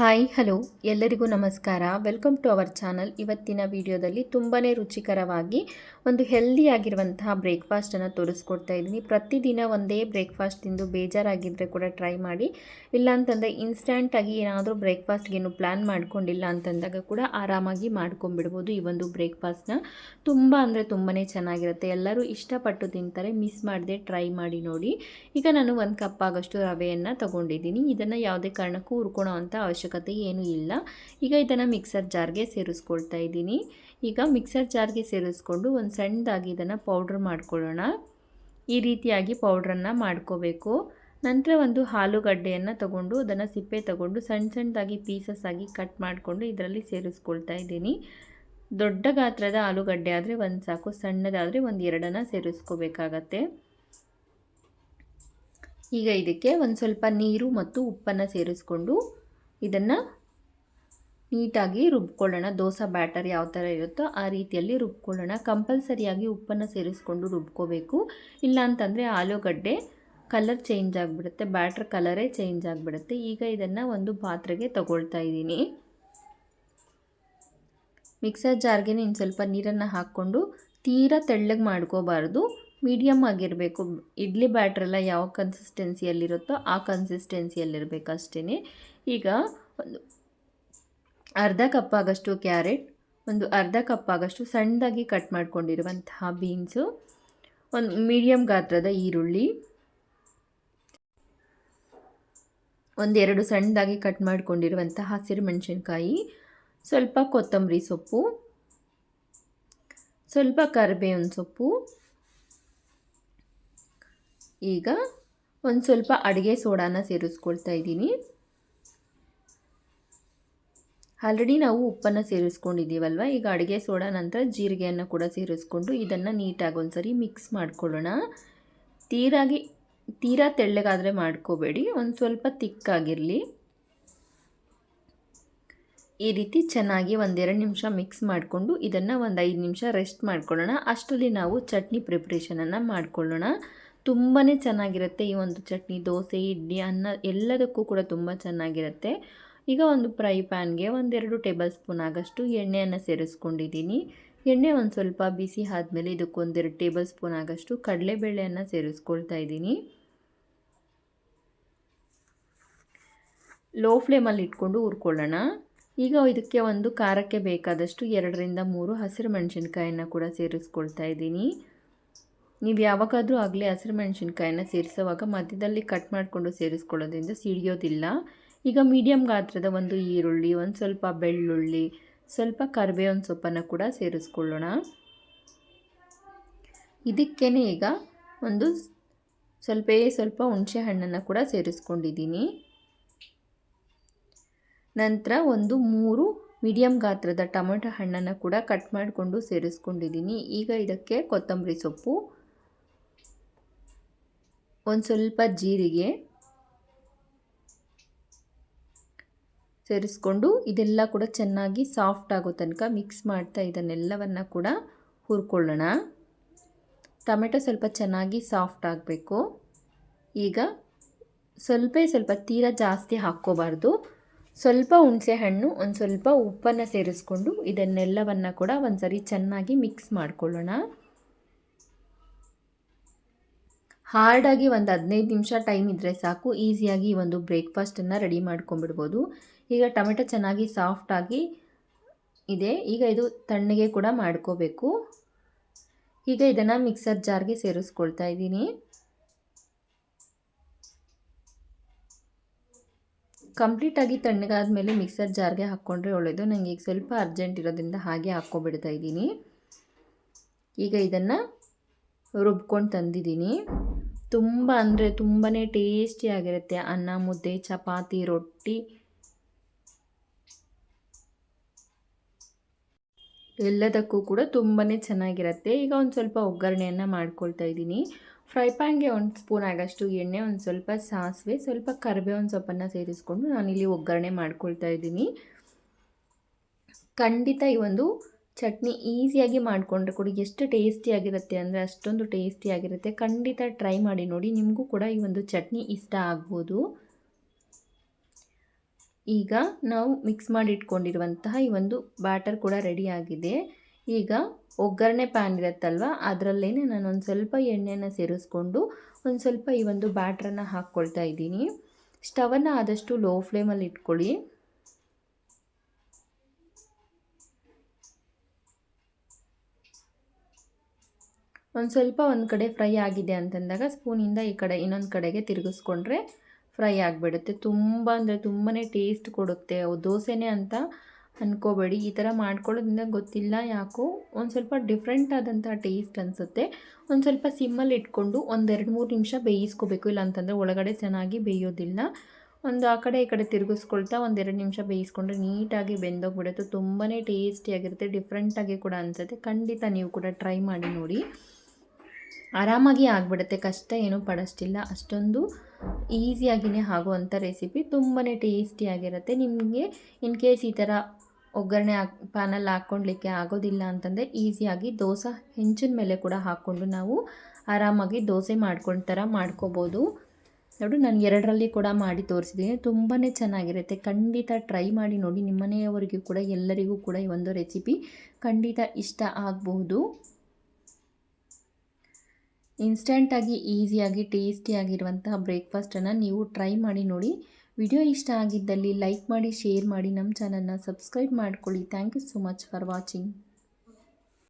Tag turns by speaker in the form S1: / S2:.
S1: Hi hello ಎಲ್ಲರಿಗೂ ನಮಸ್ಕಾರ. Welcome to our channel. ಇವತ್ತಿನ ವಿಡಿಯೋದಲ್ಲಿ ತುಂಬಾ ರುಚಿಕರವಾಗಿ ಒಂದು ಹೆಲ್ದಿಯಾಗಿರುವಂತಹ ಬ್ರೇಕ್ಫಾಸ್ಟನ್ನು ತೋರಿಸ್ಕೊಡ್ತಾ ಇದ್ದೀನಿ. ಪ್ರತಿದಿನ ಒಂದೇ ಬ್ರೇಕ್ಫಾಸ್ಟ್ ತಿಂದು ಬೇಜಾರಾಗಿದ್ದರೆ ಕೂಡ ಟ್ರೈ ಮಾಡಿ. ಇಲ್ಲ ಅಂತಂದರೆ ಇನ್ಸ್ಟಂಟಾಗಿ ಏನಾದರೂ ಬ್ರೇಕ್ಫಾಸ್ಟ್ಗೇನು ಪ್ಲ್ಯಾನ್ ಮಾಡ್ಕೊಂಡಿಲ್ಲ ಅಂತಂದಾಗ ಕೂಡ ಆರಾಮಾಗಿ ಮಾಡ್ಕೊಂಬಿಡ್ಬೋದು ಈ ಒಂದು ಬ್ರೇಕ್ಫಾಸ್ಟ್ನ. ತುಂಬ ಅಂದರೆ ತುಂಬಾ ಚೆನ್ನಾಗಿರುತ್ತೆ. ಎಲ್ಲರೂ ಇಷ್ಟಪಟ್ಟು ತಿಂತಾರೆ. ಮಿಸ್ ಮಾಡದೆ ಟ್ರೈ ಮಾಡಿ ನೋಡಿ. ಈಗ ನಾನು 1 ಕಪ್ ಆಗೋಷ್ಟು ರವೆಯನ್ನು ತೊಗೊಂಡಿದ್ದೀನಿ. ಇದನ್ನು ಯಾವುದೇ ಕಾರಣಕ್ಕೂ ಹುರ್ಕೊಳ್ಳೋ ಅಂಥ ಅವಶ್ಯಕತೆ ಏನೂ ಇಲ್ಲ. ಈಗ ಇದನ್ನು ಮಿಕ್ಸರ್ ಜಾರ್ಗೆ ಸೇರಿಸ್ಕೊಳ್ತಾ ಇದ್ದೀನಿ. ಈಗ ಮಿಕ್ಸರ್ ಜಾರ್ಗೆ ಸೇರಿಸ್ಕೊಂಡು ಒಂದು ಸಣ್ಣದಾಗಿ ಇದನ್ನು ಪೌಡ್ರ್ ಮಾಡ್ಕೊಳ್ಳೋಣ. ಈ ರೀತಿಯಾಗಿ ಪೌಡ್ರನ್ನು ಮಾಡ್ಕೋಬೇಕು. ನಂತರ ಒಂದು ಆಲೂಗಡ್ಡೆಯನ್ನು ತಗೊಂಡು ಅದನ್ನು ಸಿಪ್ಪೆ ತಗೊಂಡು ಸಣ್ಣದಾಗಿ ಪೀಸಸ್ ಆಗಿ ಕಟ್ ಮಾಡಿಕೊಂಡು ಇದರಲ್ಲಿ ಸೇರಿಸ್ಕೊಳ್ತಾ ಇದ್ದೀನಿ. ದೊಡ್ಡ ಗಾತ್ರದ ಆಲೂಗಡ್ಡೆ ಆದರೆ ಒಂದು ಸಾಕು, ಸಣ್ಣದಾದರೆ ಒಂದು 2 ಸೇರಿಸ್ಕೋಬೇಕಾಗತ್ತೆ. ಈಗ ಇದಕ್ಕೆ ಒಂದು ಸ್ವಲ್ಪ ನೀರು ಮತ್ತು ಉಪ್ಪನ್ನು ಸೇರಿಸ್ಕೊಂಡು ಇದನ್ನು ನೀಟಾಗಿ ರುಬ್ಕೊಳ್ಳೋಣ. ದೋಸೆ ಬ್ಯಾಟರ್ ಯಾವ ಥರ ಇರುತ್ತೋ ಆ ರೀತಿಯಲ್ಲಿ ರುಬ್ಕೊಳ್ಳೋಣ. ಕಂಪಲ್ಸರಿಯಾಗಿ ಉಪ್ಪನ್ನು ಸೇರಿಸ್ಕೊಂಡು ರುಬ್ಕೋಬೇಕು. ಇಲ್ಲ ಅಂತಂದರೆ ಆಲೂಗಡ್ಡೆ ಕಲರ್ ಚೇಂಜ್ ಆಗಿಬಿಡುತ್ತೆ, ಬ್ಯಾಟ್ರ್ ಕಲರೇ ಚೇಂಜ್ ಆಗಿಬಿಡುತ್ತೆ. ಈಗ ಇದನ್ನು ಒಂದು ಪಾತ್ರೆಗೆ ತಗೊಳ್ತಾ ಇದ್ದೀನಿ. ಮಿಕ್ಸರ್ ಜಾರ್ಗೆ ಇನ್ನು ಸ್ವಲ್ಪ ನೀರನ್ನು ಹಾಕ್ಕೊಂಡು ತೀರಾ ತೆಳ್ಳಗೆ ಮಾಡ್ಕೋಬಾರ್ದು, ಮೀಡಿಯಮ್ ಆಗಿರಬೇಕು. ಇಡ್ಲಿ ಬ್ಯಾಟ್ರೆಲ್ಲ ಯಾವ ಕನ್ಸಿಸ್ಟೆನ್ಸಿಯಲ್ಲಿರುತ್ತೋ ಆ ಕನ್ಸಿಸ್ಟೆನ್ಸಿಯಲ್ಲಿರಬೇಕು ಅಷ್ಟೇ. ಈಗ ಒಂದು ಅರ್ಧ ಕಪ್ ಆಗೋಷ್ಟು ಕ್ಯಾರೆಟ್, ಒಂದು ಅರ್ಧ ಕಪ್ ಆಗೋಷ್ಟು ಸಣ್ಣದಾಗಿ ಕಟ್ ಮಾಡ್ಕೊಂಡಿರುವಂತಹ ಬೀನ್ಸು, ಒಂದು ಮೀಡಿಯಮ್ ಗಾತ್ರದ ಈರುಳ್ಳಿ, 1-2 ಸಣ್ಣದಾಗಿ ಕಟ್ ಮಾಡ್ಕೊಂಡಿರುವಂಥ ಹಸಿರು ಮೆಣಸಿನ್ಕಾಯಿ, ಸ್ವಲ್ಪ ಕೊತ್ತಂಬರಿ ಸೊಪ್ಪು, ಸ್ವಲ್ಪ ಕರಿಬೇವಿನ ಸೊಪ್ಪು. ಈಗ ಒಂದು ಸ್ವಲ್ಪ ಅಡುಗೆ ಸೋಡಾನ ಸೇರಿಸ್ಕೊಳ್ತಾ ಇದ್ದೀನಿ. ಆಲ್ರೆಡಿ ನಾವು ಉಪ್ಪನ್ನು ಸೇರಿಸ್ಕೊಂಡಿದ್ದೀವಲ್ವ. ಈಗ ಅಡುಗೆ ಸೋಡಾ ನಂತರ ಜೀರಿಗೆಯನ್ನು ಕೂಡ ಸೇರಿಸ್ಕೊಂಡು ಇದನ್ನು ನೀಟಾಗಿ ಒಂದ್ಸರಿ ಮಿಕ್ಸ್ ಮಾಡ್ಕೊಳ್ಳೋಣ. ತೀರಾ ತೆಳ್ಳಗಾದರೆ ಮಾಡ್ಕೋಬೇಡಿ, ಒಂದು ಸ್ವಲ್ಪ ತಿಕ್ಕಾಗಿರಲಿ. ಈ ರೀತಿ ಚೆನ್ನಾಗಿ 1-2 ನಿಮಿಷ ಮಿಕ್ಸ್ ಮಾಡಿಕೊಂಡು ಇದನ್ನು ಒಂದು 5 ನಿಮಿಷ ರೆಸ್ಟ್ ಮಾಡ್ಕೊಳ್ಳೋಣ. ಅಷ್ಟರಲ್ಲಿ ನಾವು ಚಟ್ನಿ ಪ್ರಿಪ್ರೇಷನನ್ನು ಮಾಡ್ಕೊಳ್ಳೋಣ. ತುಂಬಾ ಚೆನ್ನಾಗಿರುತ್ತೆ ಈ ಒಂದು ಚಟ್ನಿ. ದೋಸೆ, ಇಡ್ಲಿ, ಅನ್ನ ಎಲ್ಲದಕ್ಕೂ ಕೂಡ ತುಂಬ ಚೆನ್ನಾಗಿರುತ್ತೆ. ಈಗ ಒಂದು ಫ್ರೈ ಪ್ಯಾನ್ಗೆ 1-2 ಟೇಬಲ್ ಸ್ಪೂನ್ ಆಗೋಷ್ಟು ಎಣ್ಣೆಯನ್ನು ಸೇರಿಸ್ಕೊಂಡಿದ್ದೀನಿ. ಎಣ್ಣೆ ಒಂದು ಸ್ವಲ್ಪ ಬಿಸಿ ಆದಮೇಲೆ ಇದಕ್ಕೆ 1-2 ಟೇಬಲ್ ಸ್ಪೂನ್ ಆಗೋಷ್ಟು ಕಡಲೆಬೇಳೆಯನ್ನು ಸೇರಿಸ್ಕೊಳ್ತಾ ಇದ್ದೀನಿ. ಲೋ ಫ್ಲೇಮಲ್ಲಿ ಇಟ್ಕೊಂಡು ಹುರ್ಕೊಳ್ಳೋಣ. ಈಗ ಇದಕ್ಕೆ ಒಂದು ಖಾರಕ್ಕೆ ಬೇಕಾದಷ್ಟು 2-3 ಹಸಿರು ಮೆಣಸಿನ್ಕಾಯನ್ನು ಕೂಡ ಸೇರಿಸ್ಕೊಳ್ತಾ ಇದ್ದೀನಿ. ನೀವು ಯಾವಾಗಾದರೂ ಆಗಲಿ ಹಸಿರು ಮೆಣಸಿನ್ಕಾಯನ್ನು ಸೇರಿಸುವಾಗ ಮಧ್ಯದಲ್ಲಿ ಕಟ್ ಮಾಡಿಕೊಂಡು ಸೇರಿಸ್ಕೊಳ್ಳೋದ್ರಿಂದ ಸಿಡಿಯೋದಿಲ್ಲ. ಈಗ ಮೀಡಿಯಮ್ ಗಾತ್ರದ ಒಂದು ಈರುಳ್ಳಿ, ಒಂದು ಸ್ವಲ್ಪ ಬೆಳ್ಳುಳ್ಳಿ, ಸ್ವಲ್ಪ ಕರಿಬೇವಿನ ಸೊಪ್ಪನ್ನು ಕೂಡ ಸೇರಿಸ್ಕೊಳ್ಳೋಣ. ಇದಕ್ಕೇ ಈಗ ಒಂದು ಸ್ವಲ್ಪ ಹುಣಸೆ ಹಣ್ಣನ್ನು ಕೂಡ ಸೇರಿಸ್ಕೊಂಡಿದ್ದೀನಿ. ನಂತರ ಒಂದು 3 ಮೀಡಿಯಮ್ ಗಾತ್ರದ ಟೊಮೆಟೊ ಹಣ್ಣನ್ನು ಕೂಡ ಕಟ್ ಮಾಡಿಕೊಂಡು ಸೇರಿಸ್ಕೊಂಡಿದ್ದೀನಿ. ಈಗ ಇದಕ್ಕೆ ಕೊತ್ತಂಬರಿ ಸೊಪ್ಪು, ಒಂದು ಸ್ವಲ್ಪ ಜೀರಿಗೆ ಸೇರಿಸ್ಕೊಂಡು ಇದೆಲ್ಲ ಕೂಡ ಚೆನ್ನಾಗಿ ಸಾಫ್ಟ್ ಆಗೋ ತನಕ ಮಿಕ್ಸ್ ಮಾಡ್ತಾ ಇದನ್ನೆಲ್ಲವನ್ನು ಕೂಡ ಹುರ್ಕೊಳ್ಳೋಣ. ಟೊಮೆಟೊ ಸ್ವಲ್ಪ ಚೆನ್ನಾಗಿ ಸಾಫ್ಟ್ ಆಗಬೇಕು. ಈಗ ಸ್ವಲ್ಪ ತೀರಾ ಜಾಸ್ತಿ ಹಾಕ್ಕೋಬಾರ್ದು. ಸ್ವಲ್ಪ ಹುಣಸೆ ಹಣ್ಣು, ಒಂದು ಸ್ವಲ್ಪ ಉಪ್ಪನ್ನು ಸೇರಿಸ್ಕೊಂಡು ಇದನ್ನೆಲ್ಲವನ್ನು ಕೂಡ ಒಂದು ಸರಿ ಚೆನ್ನಾಗಿ ಮಿಕ್ಸ್ ಮಾಡ್ಕೊಳ್ಳೋಣ. ಹಾರ್ಡಾಗಿ ಒಂದು 15 ನಿಮಿಷ ಟೈಮ್ ಇದ್ದರೆ ಸಾಕು, ಈಸಿಯಾಗಿ ಈ ಒಂದು ಬ್ರೇಕ್ಫಾಸ್ಟನ್ನು ರೆಡಿ ಮಾಡ್ಕೊಂಬಿಡ್ಬೋದು. ಈಗ ಟೊಮೆಟೊ ಚೆನ್ನಾಗಿ ಸಾಫ್ಟಾಗಿ ಇದೆ. ಈಗ ಇದು ತಣ್ಣಗೆ ಕೂಡ ಮಾಡ್ಕೋಬೇಕು. ಈಗ ಇದನ್ನು ಮಿಕ್ಸರ್ ಜಾರ್ಗೆ ಸೇರಿಸ್ಕೊಳ್ತಾ ಇದ್ದೀನಿ. ಕಂಪ್ಲೀಟಾಗಿ ತಣ್ಣಗಾದ ಮೇಲೆ ಮಿಕ್ಸರ್ ಜಾರ್ಗೆ ಹಾಕ್ಕೊಂಡ್ರೆ ಒಳ್ಳೆಯದು. ನನಗೆ ಈಗ ಸ್ವಲ್ಪ ಅರ್ಜೆಂಟ್ ಇರೋದ್ರಿಂದ ಹಾಗೆ ಹಾಕ್ಕೊಬಿಡ್ತಾ ಇದ್ದೀನಿ. ಈಗ ಇದನ್ನು ರುಬ್ಕೊಂಡು ತಂದಿದ್ದೀನಿ. ತುಂಬ ಅಂದರೆ ತುಂಬಾ ಟೇಸ್ಟಿಯಾಗಿರುತ್ತೆ. ಅನ್ನ, ಮುದ್ದೆ, ಚಪಾತಿ, ರೊಟ್ಟಿ ಎಲ್ಲದಕ್ಕೂ ಕೂಡ ತುಂಬಾ ಚೆನ್ನಾಗಿರುತ್ತೆ. ಈಗ ಒಂದು ಸ್ವಲ್ಪ ಒಗ್ಗರಣೆಯನ್ನು ಮಾಡ್ಕೊಳ್ತಾ ಇದ್ದೀನಿ. ಫ್ರೈ ಪ್ಯಾನ್ಗೆ 1 ಸ್ಪೂನ್ ಆಗೋಷ್ಟು ಎಣ್ಣೆ, ಒಂದು ಸ್ವಲ್ಪ ಸಾಸಿವೆ, ಸ್ವಲ್ಪ ಕರಿಬೇವಿನ ಸೊಪ್ಪನ್ನು ಸೇರಿಸ್ಕೊಂಡು ನಾನಿಲ್ಲಿ ಒಗ್ಗರಣೆ ಮಾಡ್ಕೊಳ್ತಾ ಇದ್ದೀನಿ. ಖಂಡಿತ ಈ ಒಂದು ಚಟ್ನಿ ಈಸಿಯಾಗಿ ಮಾಡಿಕೊಂಡ್ರೆ ಕೂಡ ಎಷ್ಟು ಟೇಸ್ಟಿಯಾಗಿರುತ್ತೆ ಅಂದರೆ ಅಷ್ಟೊಂದು ಟೇಸ್ಟಿಯಾಗಿರುತ್ತೆ. ಖಂಡಿತ ಟ್ರೈ ಮಾಡಿ ನೋಡಿ, ನಿಮಗೂ ಕೂಡ ಈ ಒಂದು ಚಟ್ನಿ ಇಷ್ಟ ಆಗ್ಬೋದು. ಈಗ ನಾವು ಮಿಕ್ಸ್ ಮಾಡಿ ಇಟ್ಕೊಂಡಿರುವಂತಹ ಈ ಒಂದು ಬ್ಯಾಟರ್ ಕೂಡ ರೆಡಿ ಆಗಿದೆ. ಈಗ ಒಗ್ಗರಣೆ ಪ್ಯಾನ್ ಇರುತ್ತಲ್ವ, ಅದರಲ್ಲೇ ನಾನು ಒಂದು ಸ್ವಲ್ಪ ಎಣ್ಣೆನ ಸೇರಿಸ್ಕೊಂಡು ಒಂದು ಸ್ವಲ್ಪ ಈ ಒಂದು ಬ್ಯಾಟ್ರನ್ನು ಹಾಕ್ಕೊಳ್ತಾ ಇದ್ದೀನಿ. ಸ್ಟವನ್ನು ಆದಷ್ಟು ಲೋ ಫ್ಲೇಮಲ್ಲಿ ಇಟ್ಕೊಳ್ಳಿ. ಒಂದು ಸ್ವಲ್ಪ ಒಂದು ಕಡೆ ಫ್ರೈ ಆಗಿದೆ ಅಂತಂದಾಗ ಸ್ಪೂನಿಂದ ಈ ಕಡೆ ಇನ್ನೊಂದು ಕಡೆಗೆ ತಿರುಗಿಸ್ಕೊಂಡ್ರೆ ಫ್ರೈ ಆಗಿಬಿಡುತ್ತೆ. ತುಂಬ ಅಂದರೆ ತುಂಬಾ ಟೇಸ್ಟ್ ಕೊಡುತ್ತೆ. ದೋಸೆನೇ ಅಂತ ಅಂದ್ಕೋಬೇಡಿ, ಈ ಥರ ಮಾಡ್ಕೊಳ್ಳೋದ್ರಿಂದ ಗೊತ್ತಿಲ್ಲ ಯಾಕೋ ಒಂದು ಸ್ವಲ್ಪ ಡಿಫ್ರೆಂಟ್ ಆದಂಥ ಟೇಸ್ಟ್ ಅನಿಸುತ್ತೆ. ಒಂದು ಸ್ವಲ್ಪ ಸಿಮ್ಮಲ್ಲಿ ಇಟ್ಕೊಂಡು ಒಂದು 2-3 ನಿಮಿಷ ಬೇಯಿಸ್ಕೋಬೇಕು, ಇಲ್ಲ ಅಂತಂದರೆ ಒಳಗಡೆ ಚೆನ್ನಾಗಿ ಬೇಯೋದಿಲ್ಲ. ಒಂದು ಆ ಕಡೆ ಈ ಕಡೆ ತಿರುಗಿಸ್ಕೊಳ್ತಾ ಒಂದು 2 ನಿಮಿಷ ಬೇಯಿಸ್ಕೊಂಡ್ರೆ ನೀಟಾಗಿ ಬೆಂದೋಗ್ಬಿಡುತ್ತೆ. ತುಂಬಾ ಟೇಸ್ಟಿಯಾಗಿರುತ್ತೆ, ಡಿಫ್ರೆಂಟಾಗಿ ಕೂಡ ಅನಿಸುತ್ತೆ. ಖಂಡಿತ ನೀವು ಕೂಡ ಟ್ರೈ ಮಾಡಿ ನೋಡಿ, ಆರಾಮಾಗಿ ಆಗಿಬಿಡುತ್ತೆ. ಕಷ್ಟ ಏನೂ ಪಡೋಷ್ಟಿಲ್ಲ, ಅಷ್ಟೊಂದು ಈಸಿಯಾಗಿಯೇ ಆಗುವಂಥ ರೆಸಿಪಿ. ತುಂಬಾ ಟೇಸ್ಟಿಯಾಗಿರುತ್ತೆ. ನಿಮಗೆ ಇನ್ ಕೇಸ್ ಈ ಥರ ಒಗ್ಗರಣೆ ಪ್ಯಾನಲ್ಲಿ ಹಾಕ್ಕೊಳ್ಲಿಕ್ಕೆ ಆಗೋದಿಲ್ಲ ಅಂತಂದರೆ ಈಸಿಯಾಗಿ ದೋಸೆ ಹೆಂಚಿನ ಮೇಲೆ ಕೂಡ ಹಾಕ್ಕೊಂಡು ನಾವು ಆರಾಮಾಗಿ ದೋಸೆ ಮಾಡ್ಕೊಳ್ತಾರ ಮಾಡ್ಕೋಬೋದು. ನೋಡು, ನಾನು 2ರಲ್ಲಿ ಕೂಡ ಮಾಡಿ ತೋರಿಸಿದ್ದೀನಿ. ತುಂಬಾ ಚೆನ್ನಾಗಿರುತ್ತೆ. ಖಂಡಿತ ಟ್ರೈ ಮಾಡಿ ನೋಡಿ. ನಿಮ್ಮ ಮನೆಯವರಿಗೂ ಕೂಡ ಎಲ್ಲರಿಗೂ ಕೂಡ ಈ ಒಂದು ರೆಸಿಪಿ ಖಂಡಿತ ಇಷ್ಟ ಆಗಬಹುದು. ಇನ್ಸ್ಟಂಟಾಗಿ ಈಸಿಯಾಗಿ ಟೇಸ್ಟಿಯಾಗಿರುವಂತಹ ಬ್ರೇಕ್ಫಾಸ್ಟನ್ನು ನೀವು ಟ್ರೈ ಮಾಡಿ ನೋಡಿ. ವಿಡಿಯೋ ಇಷ್ಟ ಆಗಿದ್ದಲ್ಲಿ ಲೈಕ್ ಮಾಡಿ, ಶೇರ್ ಮಾಡಿ, ನಮ್ಮ ಚಾನಲ್ನ ಸಬ್ಸ್ಕ್ರೈಬ್ ಮಾಡ್ಕೊಳ್ಳಿ. Thank you so much for watching.